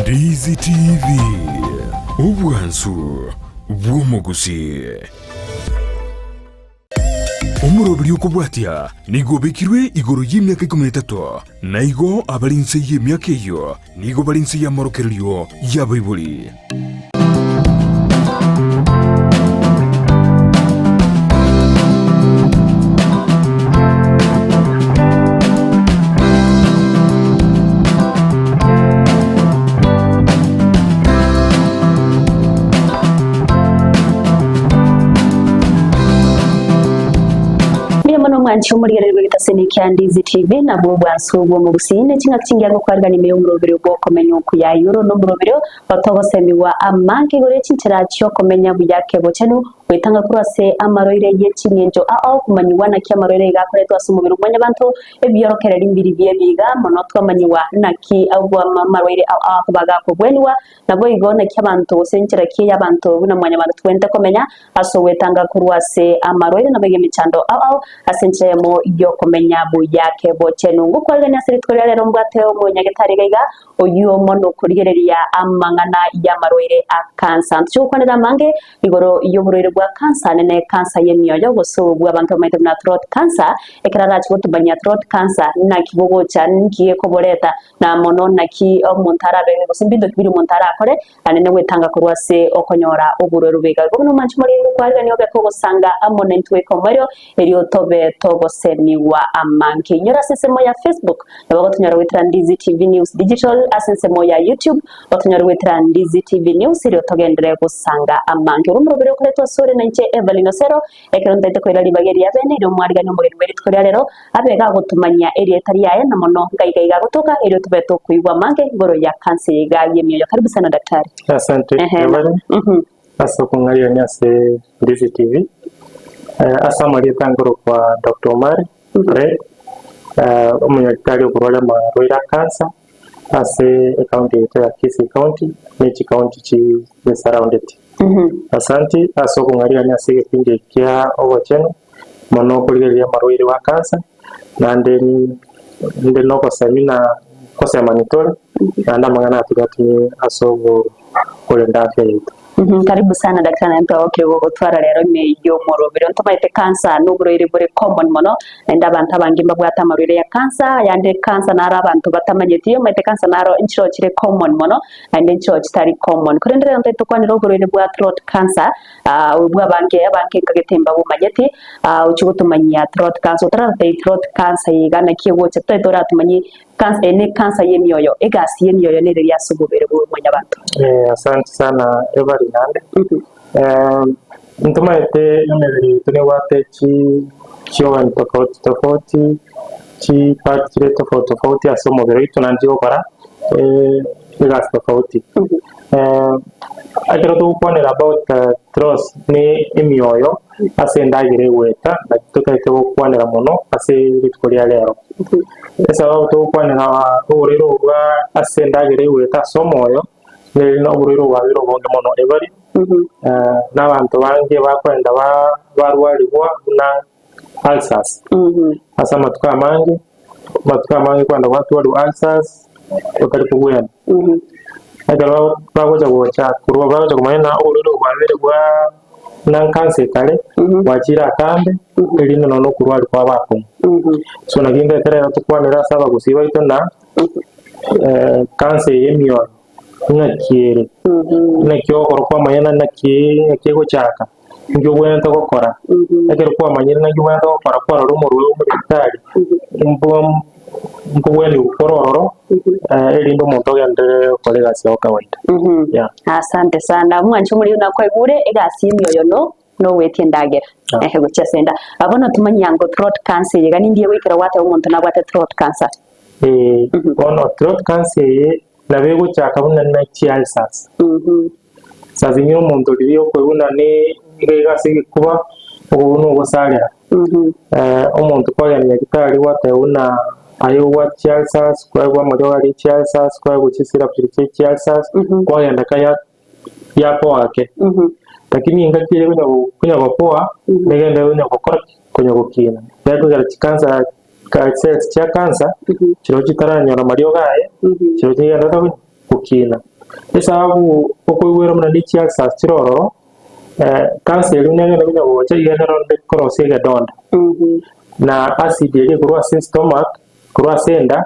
Ndizi TV ubwansu bw'omugusi omurobiri okubwatya nigobekirwe igoro y'emyaka 13 naigo abalinse y'emyaka eyo nigo balinse y'amorokereryo y'abaibuli. Mwanchi umuriyererwe gitaseni kya Ndizi TV na bwansu bwo mu busine kinga kingira no kwarga ni meyo murobero bwo komenya ku ya euro no murobero batobosemiwa amanke gore cintera cyo komenya buyake bo cyane wetanga kurase amaroire y'ekinyenjo aho kumanyiwa na kyamarore gakoretwa sumubiro umanya bantu ebyorokerera imbiri biye biga mono twamanyiwa naki abo amaroire aho baga ko bwenwa nabo igona cy'abantu sencera kiye y'abantu buna mwanya bantu twente komenya aso wetanga kurase amaroire nabege micando aho asenchemo iyo komenya buyake bo cyane ngukorga nyasiri tkorera rero mbwateo mu nyagetari gaiga oyu mono kuryereria amangana y'amaroire akansa cyukonera mange igoro iyo burire bwa cancer nene cancer y'emyoyo gusubwa abantu bamaite na throat cancer ekarara cyotubanya throat cancer na kibogo cyane ngiye ko boreta na mono naki omuntara be gusimbindo kibiri muntara akore anene wetanga kurwase okonyora uburero bega gono manchi muri kwarga niyo be ko gusanga amone ntwe komero eriyo tobe tobosemiwa amanke nyora sesemo ya Facebook nabo tunyora witra Ndizi TV News Digital asensemo ya YouTube tunyora witra Ndizi TV News eriyo togendere gusanga amanke urumurobero kuletwa sore nanche Evelyn Osero ekeronda itekorera libageri ya bene iro mwarga no muri beri tkorera rero abega gutumanya eri etari yaye na mono gaiga gutoka eri tubeto kuigwa manke ngoro ya kanse yiga yemyoyo. Karibu sana daktari. Asante Evelyn. Asa kungalia nyase Ndizi TV. Asa mwali tangoro kwa Dr. Omar Red umunyakitari okurwala maroira cancer ase county ya Kisii County Mechi County chi surrounded. Asante aso kungalia nyase kipindi kya ogocheno mono kuligeria maroire wa cancer nande noko semina kose manitore nanda mangana atugati aso kulenda afya yetu. Karibu sana daktari nto okego gutwara rero meyo murobero ntomaite cancer n'uburoire buri common mono enda abantu abangimba bwata amarire ya cancer yande cancer nara abantu batamanyeti yo maite cancer naro inchiro kire common mono ande inchiro kitari common kurendera nto tukwanira uburoire bwa throat cancer ubwa banke kagetemba bumanyeti uchigotumanya throat cancer utarate throat cancer yigana kiwo cyo tora tumanyi cancer ne cancer y'emyoyo egasi y'emyoyo ne rya sugubere bwo bantu. Asante sana Evelyn nande ntumaite imebiri tune wate chiyo tofauti chi part tofauti aso mobero itu nandiyo para egasi tofauti akero tukuponera about trust ni emyoyo ase ndagire weta tukaite kuponera mono ase litukolia lero esa tukuponera uriro bwa ase ndagire weta somoyo no uriro bwa biro bonge mono Evelyn n'abantu bange bakwenda barwalibwa na ulcers asa matuka mangi kwanda watu wali ulcers ukali kubwena agalo bagoja gocha kurwa bagoja kumanya uriro bwa na cancer kale wachira kambe elino no kurwali kwa bako so naginda tere tukwanira saba gusiba itona cancer y'emyoyo nakire nakyo korwa mayana nakego chaka ngyo wenda gukora agero kwa manyira ngyo wenda gukora kwa rumuru w'umutari mbweli ukororo elindo muntu yandere kolega sio kawaida. Asante sana mwanchi muri unakwegure egasi y'emyoyo no wetie ndagera gucha senda abona tumanyango throat cancer yega nindiye wikira wate umuntu nabwate throat cancer ono throat cancer nabego chaka buna na ulcers sazinyo umuntu liyo kwebuna ne egasi kuba ubuno bosalera umuntu kwaganya kitali wate una ayo what ulcers kwa moyo ali ulcers kwa guchisira kuri ulcers kwa yanda kaya yapo wake lakini ingakire kunya gopoa negende kunya gokora kunya gokina yako ya cancer cells cha cancer chiro chitaranya na mario gae chiro chigenda kukina esabu okoigwera muna ndichi access chiroro cancer inenge nabinya gocha igero ndikorosi gedonda na acid iri kurwa stomach kurwa senda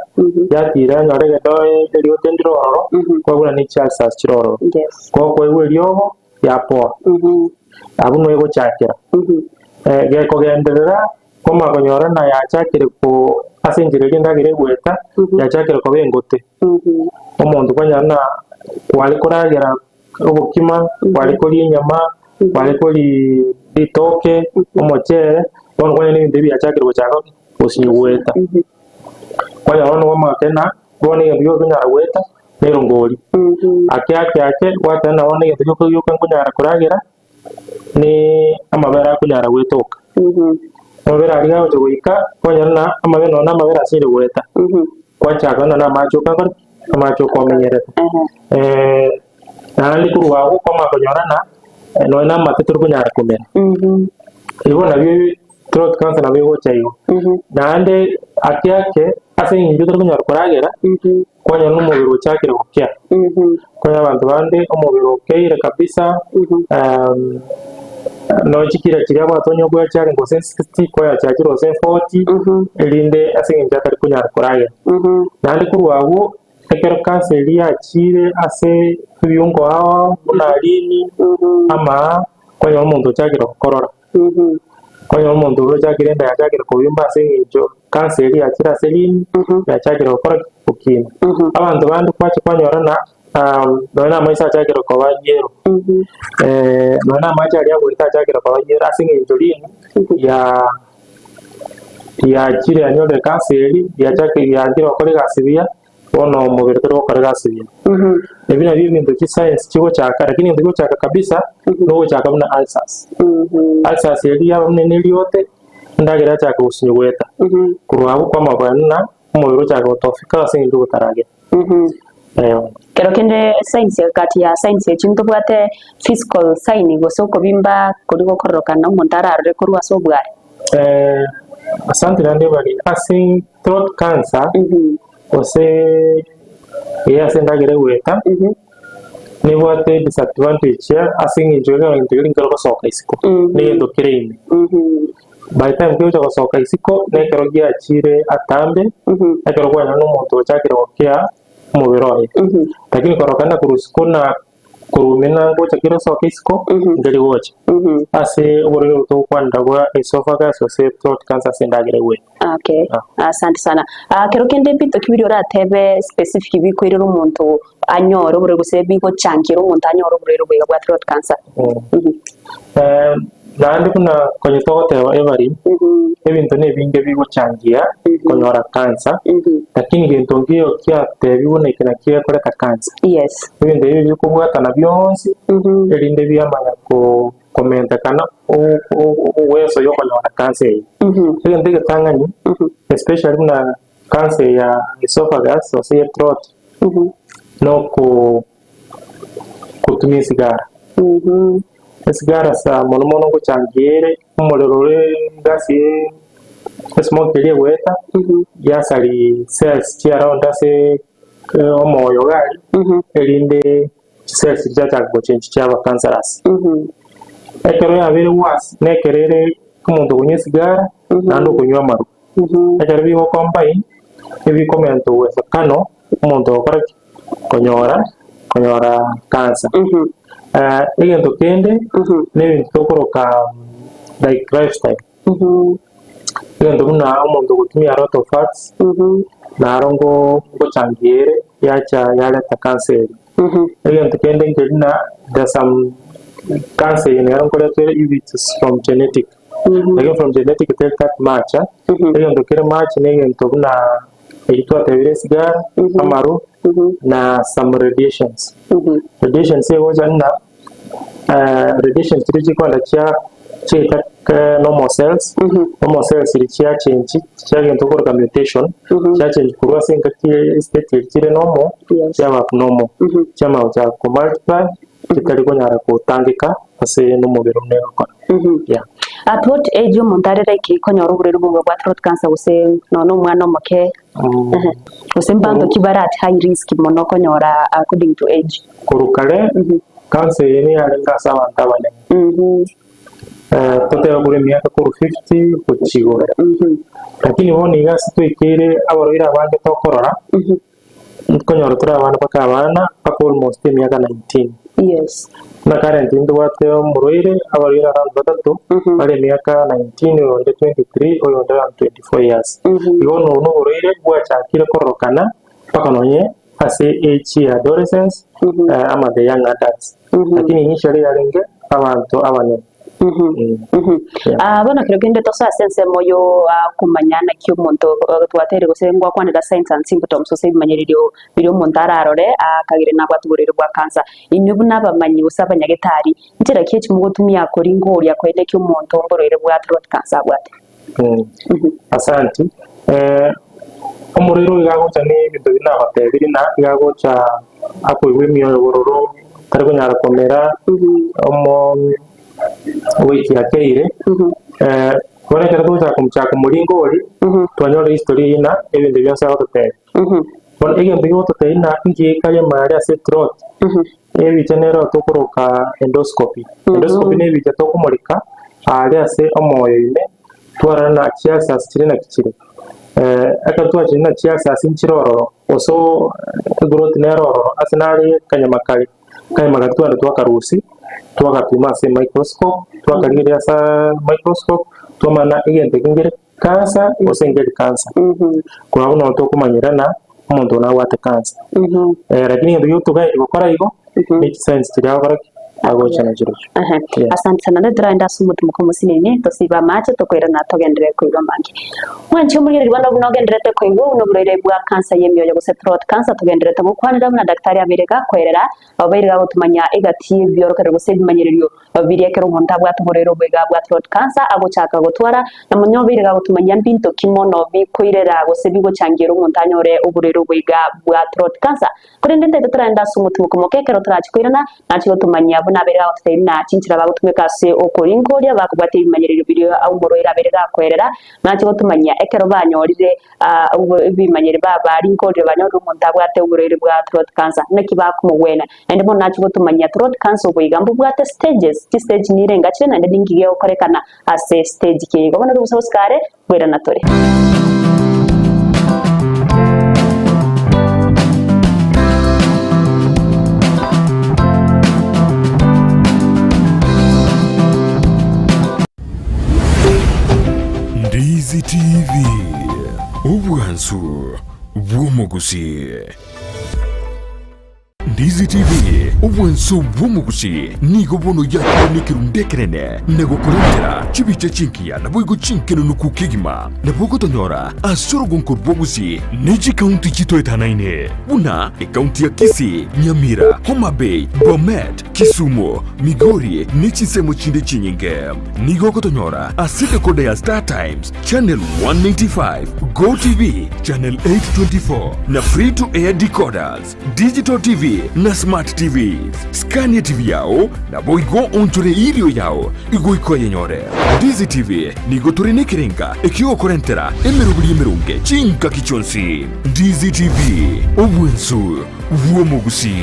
yatira nyore gedoe rio tendroro kwa guna ndichi access chiroro kwa koigwerio yapo abuno ego chakira geko genderera koma konyora na yachakire ko asenjire ndagire gweta yachakire ko bengote omuntu kwanyana kwali kuragera obukima kwali kuri inyama kwali kuri bitoke omochele ono kwanya ni ndebi yachakire ko chako usinyugweta kwanya ono wamakena bone ngiyo kunyara gweta nerongoli ake watana ono ngiyo yuko kunyara kuragera ni amabera kunyara gwetoka amabera aliga ojoika kwanyana amabera nona amabera asire gweta kwacha na macho kakor amacho komenyereta nandi kuruwa ukoma konyorana no na matetur kunyara kumera ibona bi throat cancer na bigo chayo nande akyake asengi bitur kunyara kuragera kwanya n'umubiri cyakire gukya kwanya abantu bande umubiri ukeyire kabisa no chikira kiri abatonyo bwa cyari ngo 60 kwaya cyakiro 40 elinde asengi cyakare kunyara kuragera nandi kuruwa ekero cancer yachire ase byungo hawa munalini ama kwanya umuntu cyakira gukorora kwanya umuntu ro cyakire nda cyakira kubimba ase cyo cancer yachira selini yachakira gukora kukina abantu bandi kwacha kwanyorana nona maisa cyakira ko banyero nona macha ari agurita cyakira ko banyero asinge injolini ya chire anyore cancer yachakira yandira ko gasibia ono mubiri tero ko gasibia ebina bintu ki science kigo cyaka lakini ndio cyaka kabisa no cyaka buna ulcers ulcers ya nene lyote ndagira cyaka usinyugweta kurwaho kwa mabana umubiri cyaka utofika asinge utarage kero kende science kati ya science chinto bwate physical sign gose uko bimba kuri gukoroka no muntarare kuri wasobware asante nande bali asing throat cancer ose ya sendagere weta ni bwate disadvantage ya asing injoga integrin karo soka isiko ni dokirine by time kyo chako soka isiko ne kero gia chire atambe akero kwa no muntu chakira okya mubiroye lakini korokana kurusikuna kurumena ngo chakira soka isiko ndeli woche ase ubore to kwanda kwa esophagus ose throat cancer sendagere we okay asante sana kero kende bito kibiri ora tebe specific bikwirira umuntu anyoro ubure guse biko chankira umuntu anyoro ubure rubega bwa throat cancer nandi kuna kwenye tote wa every ebintu ne binge bigo changia konyora cancer lakini gintu ngiyo kya tebibone kina kiye koleka cancer yes ebintu ebi bikubwata na byonsi elinde byamanya ko komenta kana uwezo yo konyora cancer ebintu gatangani especially na cancer ya esophagus o sea throat no kutumia sigara sigara sa mono kuchangiere umolorore ngasi smoke ile weta ya sali cells ti around ase omoyo gali elinde cells jaja go change chaba cancerous ekero ya vile was nekerere kumuntu kunywa sigara nando kunywa maru ekero bigo combine ebi komento wesa kano umuntu okora konyora cancer egento kende nebintu tokoroka like lifestyle egento kuna umuntu gutumia lot of fats narongo ngochangiere yacha yaleta cancer egento kende ngena there's some cancer in yarongo leto it's from genetic again from genetic take that much egento kere much negento kuna itwa tebire sigara amaru na some radiations radiation say was na radiation tiri kwa cha cheta normal cells ilichia change cha gento kwa mutation cha change kurwa singa ki state tiri normal cha abnormal cha mauja ko multiply kitari ko nyara ko tangika ase no mubiro nero kwa yeah At what age umuntu arera ikikonyora uburere bwo bwa throat cancer guse none umwana omuke guse mbando kibara at high risk mono konyora according to age kurukale cancer yeni alenga sawa ntabane tote bagure miaka kuru 50 kuchigora lakini woni gasi twikire abaroira abanje tokorora konyora tura abana paka abana paka almost miaka 19 yes na current ndo wate muroire abaroira around batatu bale miaka 19 onde 23 oyo onde 24 years igono no muroire bwachakire korokana paka nonye ase age adolescence ama the young adults lakini initially alenge abantu abane abana kirogende to sense moyo kumanyana kyo muntu twatere gusengwa kwanira signs and symptoms so manyiririo biro muntu ararore akagire nabwo atuburire bwa cancer inyubu nabamanyi usabanya getari ntira kichi mugutumia akori ngori akwende kyo muntu mborere bwa throat cancer bwate asante omuriro igagocha ni bintu binabatebiri na igagocha apo imioyo gororo kariko nyara komera omo wiki yakeire kone kera tuza kumchaka muringori twanyora history ina ebintu byose abatete bon ege mbigo tote ina ngi kale mari ase throat ebi tenero tokoroka endoscopy ne bijya tokumurika ali ase omoyo ine twarana kiasa sirina kikire akatwa china kiasa sinchiroro oso growth neroro asenari kanyamakali kanyamagatwa twakarusi twakapima se microscope twakarira sa microscope twamana igente kingire cancer osengeri cancer kwa uno tokumanyirana umuntu na wate cancer lakini ndio tugaye gukora igo make sense tiryabara agocha na jiro asante sana ndiraenda sumutu mukomusinene tosiba macho tokwera na togendere kuiga mangi mwanche muri Rwanda bunogenderete kuigo unoburere bwa cancer yemyoyo guse throat cancer togenderete gukwanira na daktari abereka kwerera abairira gutumanya egati byorokere guse bimanyiriryo babiriyekero umuntu abwa tuburero bwega bwa throat cancer agochaka gutwara na munyobirira gutumanya mbinto kimono bikoirera guse bigo changira umuntu anyore uburero bwega bwa throat cancer kurendete turaenda sumutu mukomokekero turachikwirana nacho tumanya nabera na chinchira bagutumeka se okoringoria bakubate ibimanyiriro biri au moroira berega kwerera nacho tumanya ekero banyorire ibimanyire baba ringoria banyorire umuntu abwate uburere bwa throat cancer nekibakumugwena ndimo nacho tumanya throat cancer bwigambo bwate stages stage nirenga cyane ndingige okorekana ase stage ke gobona rubusoskare bwera natore Ndizi TV ubwansu bw'omugusi Ndizi TV ubwansu bw'omugusi nigo bono yakubonekera ndekerene negokorera chibice chinkiya nabwo chinkeno nukukigima nabwo tonyora asoro gonko bwogusi neji county chitoetanaine buna county ya Kisii Nyamira Homa Bay Bomet Kisumu Migori nechisemo chinde chinyinge nigo kotonyora asite kode ya Star Times channel 195 Go TV channel 824 na free to air decoders digital TV na smart TVs Scania TV yao na boigo onchore irio yao igo ikoyenyore Ndizi TV nigo turine kirenga ekiyo korentera emerubuli emerunge chinka kichonsi Ndizi TV obwensu bw'omugusi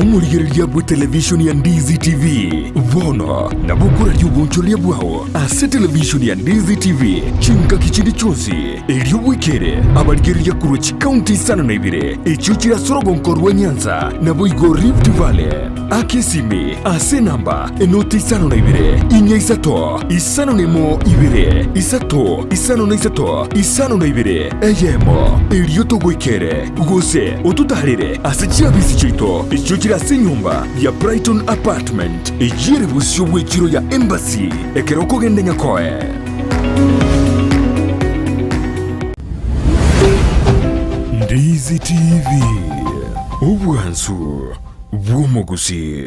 omurigereria bwa television ya Ndizi TV bono na bukura ry'ubunchoria bwawo ase television ya Ndizi TV chinka kichindi chonsi elio bwikere abarigereria kuruchi county sana na ibire echo kirasoro nkorwa Nyanza na boigo Rift Valley akesimi ase namba enoti isano na ibire inya isato isano nemo ibire isato isano na isato isano na ibire eyemo elio togwikere gose otutarire ase chiabisi chito echo kirase nyumba ya Brighton Apartment ejire busyo bwekiro ya Embassy ekeroko gende nyakoe Ndizi TV ubwansu bw'omugusi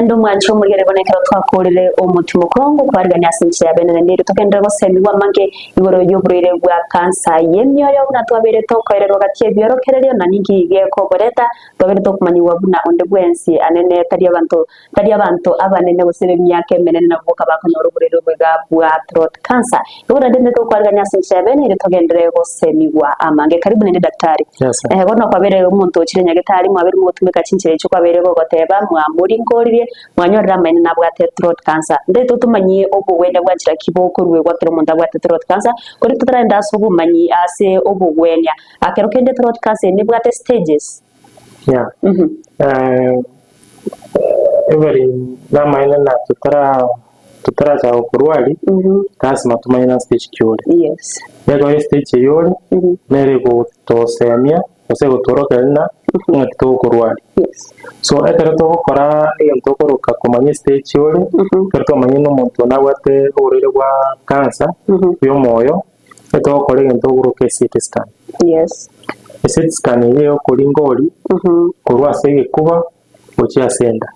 ndo mwancho muri rero nekero twakorere umutima kongo kwariganya sinchira bene ndero tokendera gosemiwa mange igoro y'uburire bwa kansa yemyoyo na twabere tokorerwa gatie byorokerere na ningige ko boreta twabere tokumanyiwa buna onde bwensi anene tari abantu abanene gusebe myaka menene navuka bakonyora uburire bwa throat cancer igoro ndende tokwariganya sinchira bene ndero togendere gosemiwa amange karibu nende daktari bona kwabere umuntu ukirenya gitari mwabere mu gutumika cinchire cyo kwabere goteba mwamuri ngorire mwanyorera maine na bwa throat cancer ndeto tumanyi obugwene bwakira kiboko ruwe gwakira umuntu bwa throat cancer kuri tutarenda asubumanyi ase obugwenya akero kende throat cancer ni bwa stages every na maine na tutara za kurwali kasi matumani na stage kyole yego stage yole nere go tosemia ose go torokelna ngito kurwali so ekero to kora ento koroka kumanya stage yole kerto manyino muntu na wate urire bwa cancer yo moyo eto kore ento koroka CT scan CT scan iyo kulingoli kurwa sege kuba ochi senda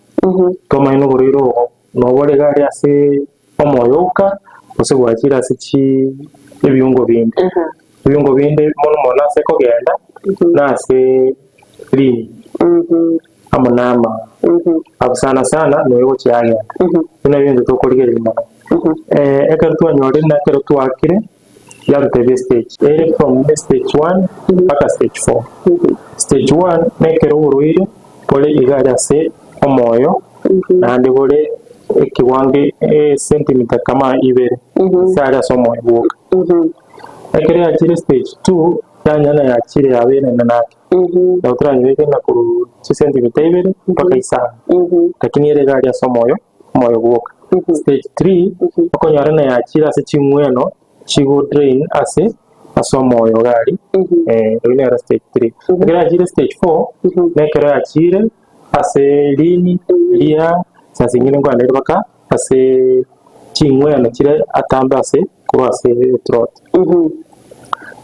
to manyino uriro no bole gari ase omoyoka ose gwakira sichi ebyungo bindi ebyungo bindi mona se kogenda nase ri amanama abusana sana no yo cyagenda ina bintu to kurigera imana ekartu anyore na kartu akire ya the stage from stage 1 mpaka stage 4 stage 1 nekero uruire pole igara se omoyo nande bole kiwange centimeter kama ibere sara somo ibuka ekere akire stage 2 yanyana yakire abene nanake doktora nyeke na ku centimeter ibere mpaka isa lakini ile gari ya somoyo moyo buka stage 3 okonyara na yakira se chimweno chigo drain ase asomoyo gari ile era stage 3 ekere akire stage 4 nekere akire ase lini lia sasa ingine ngo ande baka ase chingwe na kire atamba ase kuba ase throat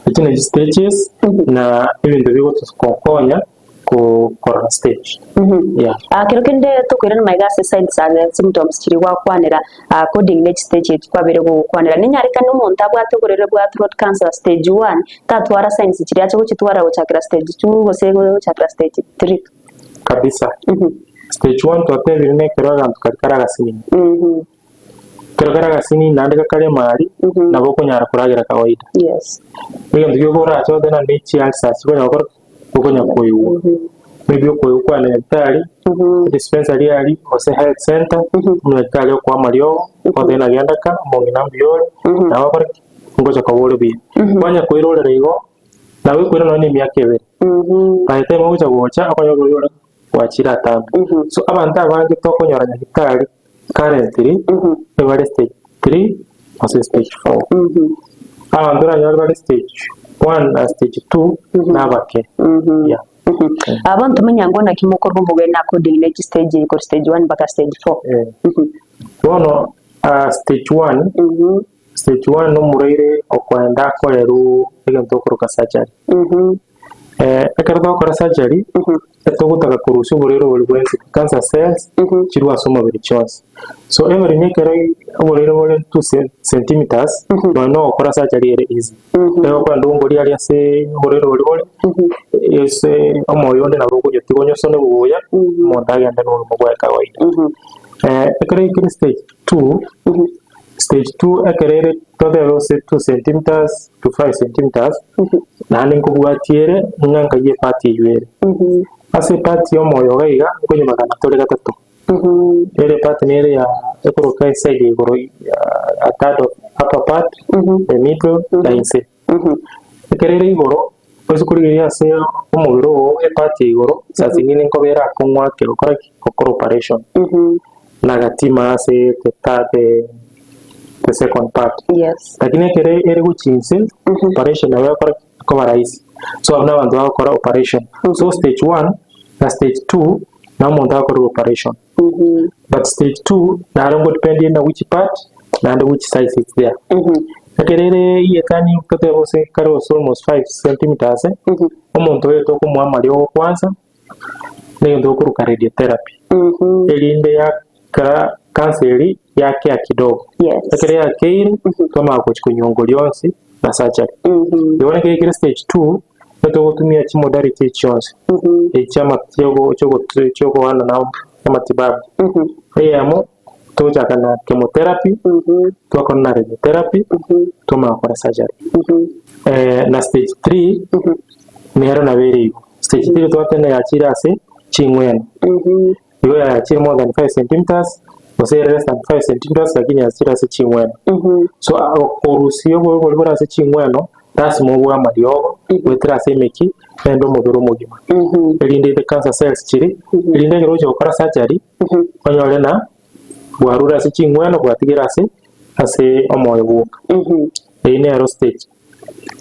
ikine stages na ibintu bigo tukokonya ko corona stage kero kende tokwira my gas signs and symptoms kiri wa kwanira according next stage twabere go kwanira ninyarika n'umuntu abwatogorere bwa throat cancer stage 1 tatwara signs kiri acho kitwara uchakira stage 2 gose go uchakira stage 3 kabisa stage 1 to atebiri ne keraga tukakara gasini keraga gasini nandika kale mari nabo kunyara kuragira kawaida biga ndiyo gora acho dena nichi alsa siko nyakora kukonya koyu maybe koyu kwa na tari dispensary ali ose health center mnakale kwa mario kwa dena yandaka mongina mbiyole na wakora ngoja kawole bi kwanya koirole rego nawe kwira none myakebere bahite mu kuja gocha akonya goyora wachira tabu so abantu abange tokonyoranya hitali currently bari stage 3 ose stage 4 abantu bari stage 1 na stage 2 nabake abantu menyango na kimoko rumbuge na coding next stage ko stage 1 baka stage 4 bono stage 1 stage 1 no murire okwenda koleru egento koroka surgery ekardo kora surgery etogutaka kurusi burero buri bwensi cancer cells kirwa soma buri cyose so every nekero burero buri 2 centimeters no kora surgery ere easy rero kwa ndumbo ali ase burero buri ese omoyo nde nabo kunyoti gonyoso ne buya monda yanda no mugwa kawaida ekere ikiri stage 2 stage 2 ekerere todero se 2 centimeters to 5 centimeters nani kubwatiere nganga ye pati yuere ase pati yo moyo gaiga kwenye magana tole gatatu ere pati nere ya ekoroka isege goro atado upper part the middle na inse ekerere igoro osukuri ase omubiro e pati igoro sasa ngine nkobera konwa ke gukora operation nagatima ase tetate the second part lakini kere ere guchinse operation nawe kwa rahisi so abana bantu bakora operation so stage 1 na stage 2 na muntu akora operation but stage 2 na rongo depending na which part na which size is there kerere yekani kote bose karo almost 5 centimeters umuntu yeto kumwa mali kwanza ne ndo kuruka radiotherapy elinde ya kara kanseri yake ya kidogo ekere ya keiri toma kunyongo lyonsi na surgery yone ke stage 2 to gutumia chimodality chonse echama chogo wana na matibabu yamo toja kana chemotherapy twakona radiotherapy toma kwa surgery na stage 3 nero na beri stage 3 twatene yachira ase chingweno yo yachira more than 5 cm ose less than 5 cm lakini yachira ase chingweno so orusio bwo ase chingweno lazima uwe amariogo wetera ase meki endo mubiro mugima elinde the cancer cells chiri elinde gero gukora surgery onyole na bwarura ase chingweno bwatigira ase omoyo buka ine ero stage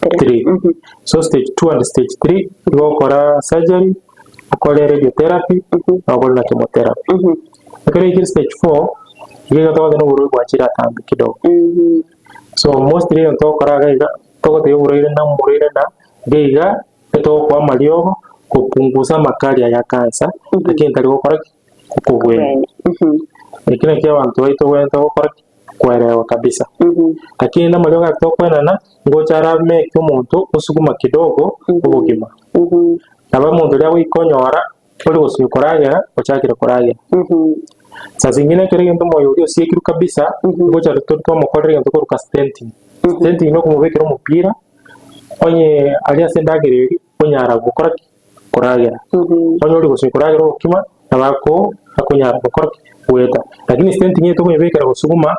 3 so stage 2 and stage 3 gukora surgery ukore radiotherapy na chemotherapy akere stage 4 yega to no buru bwachira tambi kidogo so mostly onto koraga toko te uroire na geiga to kwa maliogo kupunguza makali ya kansa lakini kali gukora kugwe lakini kia wantu waito wento gukora kuelewa kabisa lakini na maliogo atokwenana ngochara me kyumuntu usuguma kidogo ubugima aba muntu lya wikonyora uri gusukoragera ochakire koragera sasa zingine kile ngendo moyo uri osikiru kabisa ngocha to mukorere ngendo kuruka stenting no kumubekera umupira onye aliya sendagere kunyara gukora koragera onye uri gusukoragera okima nabako akunyara gukora weta lakini stenting yeto kumubekera gusuguma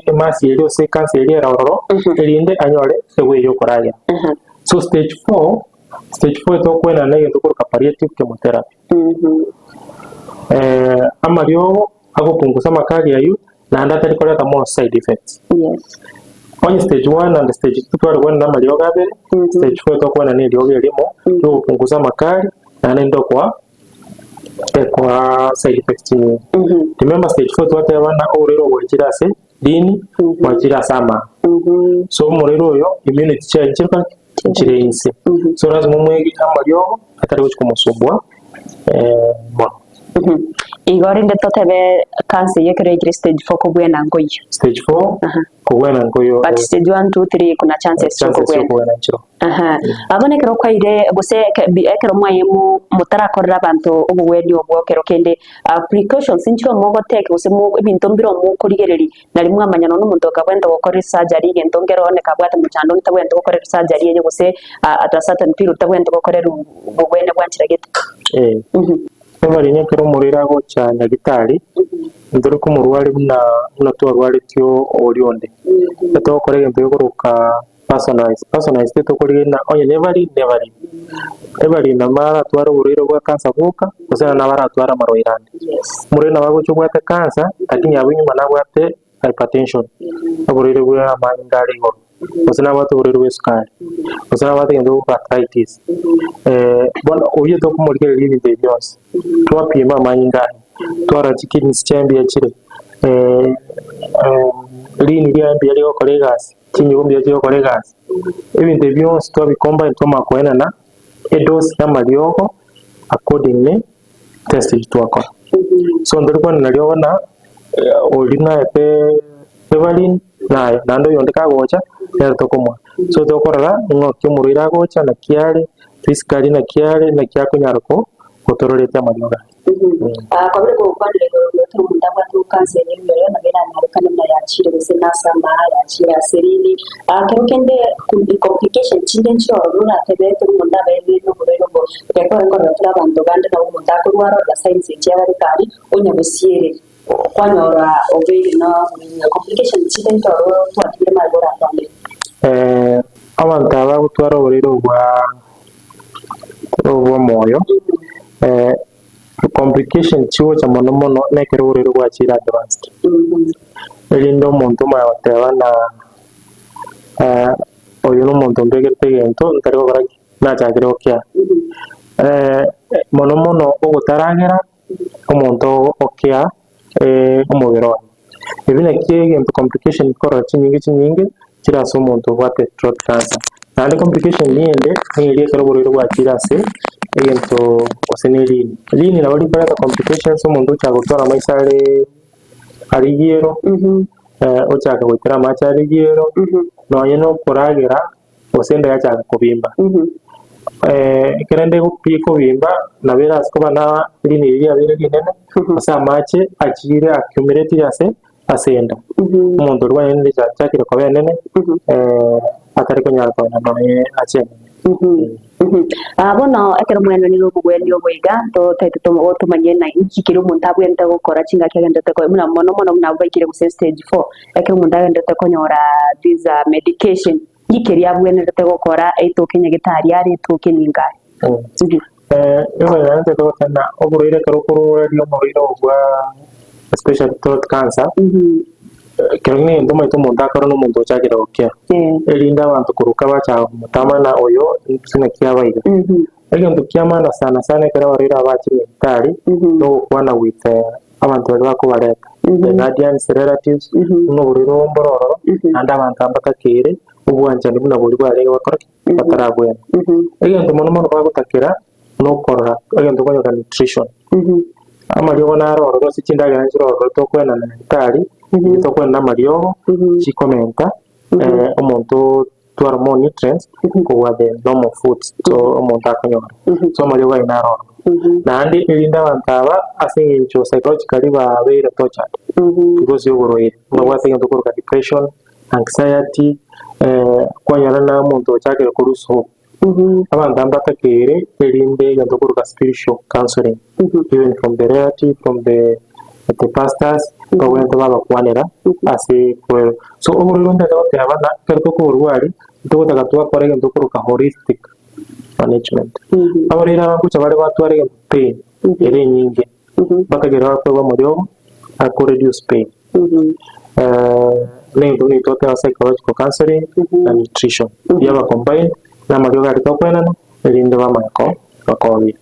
emasi yero se cancer yera ororo elinde anyore ewe yo koragera so stage 4 to kwena na ngendo kuruka palliative chemotherapy amario agopunguza makali yayo na ndatari koleta more side effects on stage 1 and stage 2 twari kwena na mario gabe stage 4 to kwena ni lyoge limo to kupunguza makali na nendo kwa side effects remember stage 4 twate bana orero wachira se dini wachira sama so morero yo immunity change chirense so lazima mwegi amario atari kumusubwa igori ndetotebe cancer yekere stage 4 kubwena ngoyo stage 4 kubwena ngoyo but stage 1 2 3 kuna chances kubwena abonekero kwaire gose ekero mwayemu mutarakorera abantu ubugwendi obwokero kende precautions inchiro mogo teke gose mu ibintu mbiro mu kurigereri nari mwamanyano n'umuntu akabwenda gukora surgery gento ngero oneka bwate muchando nitabwenda gukora surgery yenye gose at a certain period tabwenda gukorera ubugwene bwanchira gete bari nyakero murira go cyane gitari ndore ko murwari na to rwari tyo orionde to korege mbe guruka personalized to korege na onye never na mara twara uriro gwa kansa buka usana na bara twara maroirande muri na bago cyo gwata kansa lakini abinyuma na gwate hypertension uriro gwa amangari go usana watu uriro wesukari usana watu ngendo arthritis bona uye to kumurikira ibindi byose twapima amangari twara kidney stembi yakire lini byambi yali okolegas kinyumbi yali okolegas ibindi byose twabikomba ntoma kwena na dose ya maliogo accordingly test twakora so ndorikwana naliona olina pevalin nayo nando yondeka gocha ya tokomwa so tokorara ngokyo murira gocha na kiale fiskali na kiale na kyako nyarko kotoroleta malioga kwa vile kwa upande wa mtamba tu kansa yenyewe leo na bila Marekani na yachire bese nasa mahali yachira serini kende complication chinde ncho rura tebete munda bebe no burero bo kwa kwa abantu bande na umunda ko rwara la science cyari kari onya bosiere kwanyora obere na complication chinde ncho twatire mabora twande abantu abagutwara burero bwa moyo complication chiwo cha mono nekero urero gwa chira advanced elindo muntu mayoteba na oyo no muntu mbegete gento ntariko bara na chagiro kya mono ogutaragera omuntu okya omubiro ebina kigento complication kora chinyingi chira so muntu gwate throat cancer na complication niende ni ile kero urero gwa chira se egento osenelini lini nabo likoreta complications omonto ochagotora amaiso ari giero ochaka goitera amache ari giero nonye nokoragera osende yachaga kubimba kerende kubimba nabera asikoba na lini iria bire ginene asa amache achire accumulate ase asenda omonto rwanye ndi chakire kobe nene atari konyara kona noye ache abono ekero mwene ni rubugweni obwiga to taito tumanye na ikikiro umuntu abwente gukora chinga kyagendete ko muna mono muna baikire ku stage 4 ekero umuntu agendete konyora this medication yikeri abwenete gukora eito kinyagitari ari tukininga yo yante to kana oburire karukuru radio muriro gwa especially throat cancer kerone ndo maito umuntu akaro no muntu chagira okya elinda abantu kuruka bacha mutamana oyo sina kiabaire egento kiamana sana kera warira abachi mitari no kwana with abantu bali bakubareka the guardians relatives no buriro mbororo anda abantu ambatakire ubwanja ndibuna buri bwari bakora bataragwena egento mono bagutakira no korora egento konyoka nutrition amariogo naroro rose chindaga njiro to kwena na mitari to kwena mariogo chikomenta omonto twara more nutrients kuwa the normal foods so omonto akanyora so mariogo inaroro nandi ilinda bantaba asinga incho psychologically babeira tocha because yogoroire no wasinga to kuruka depression anxiety kwanyara na omonto chakere kuruso abantu ambatakere elinde ganto kuruka spiritual counseling even from the relative from the pastors bawento babakwanira ase kwero so omuriro ndero tabana kerto ko urwari ndota gatwa kore ganto kuruka holistic management abarira kucha bale batware pain ere nyinge bakagera kwa muryo ako reduce pain nendo ni total psychological counseling and nutrition yaba combined na mariogo aritokwenana elinde bamako bakobi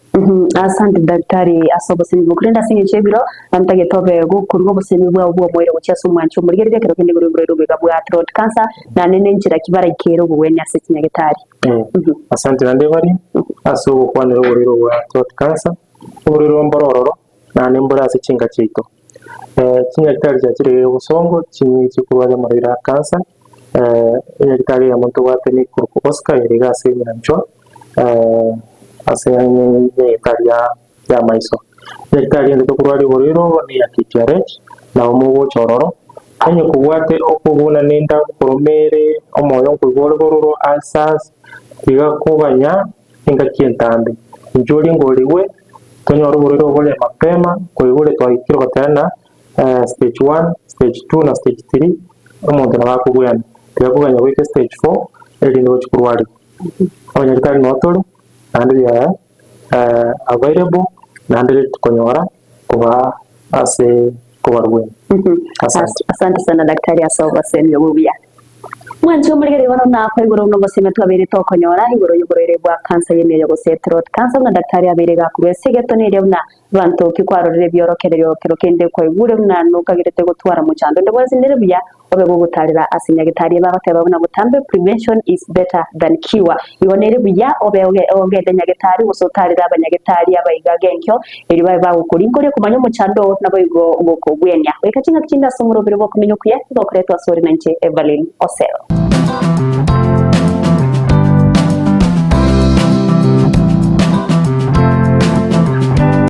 asante daktari asobosemi bukurenda singe chebiro antage tobe gukurwa bosemi bwa mwere gucyasa umwancho muri gerege kero kindi guri bwa throat cancer na nene nchira kibara ikero buwenya se kinyagitari asante nande bari aso kwanero buriro bwa throat cancer buriro mbororo na nembura se chinga chito kinyagitari cyakire ubusongo kimwe kikubaza muri cancer kinyagitari ya muntu wateni kuruko Oscar iriga se nyancho asene italia ya maiso italia ndo kurwari buriro ni akitiarech na umugo chororo kanye kuwate okubuna nenda kuromere omoyo kugororo alsas tiga kubanya inga kientambe njoli ngoliwe tonyoro buriro bole mapema koigule twahikiro batana stage 1 stage 2 na stage 3 omuntu nabakuguyana tiga kuganya weke stage 4 eli ndo kurwari abanyarwanda notoro and ya available nandele tukonyora kuba ase kubarwe asante sana daktari asoba senyo bubya mwancho muri gere bano nakwe goro no basime twabere tokonyora igoro yugorere bwa cancer yene yo gose throat cancer na daktari abere ga kubese geto ne revna bantu kikwarore byorokerero kende ko igure mna no kagirete gutwara mu cyando ndego zindere bya obe gutarira asinya gitari bagateba buna butambe prevention is better than cure ibonere bya obe ogede nyagetari gusotarira abanyagetari abayiga genkyo eri baye bagukora ingore kumanya mu cyando nabayigo uboko gwenya weka kinga kinda sumuro biro bokumenyo kuye bokuretwa sori nanche Evelyn Osero.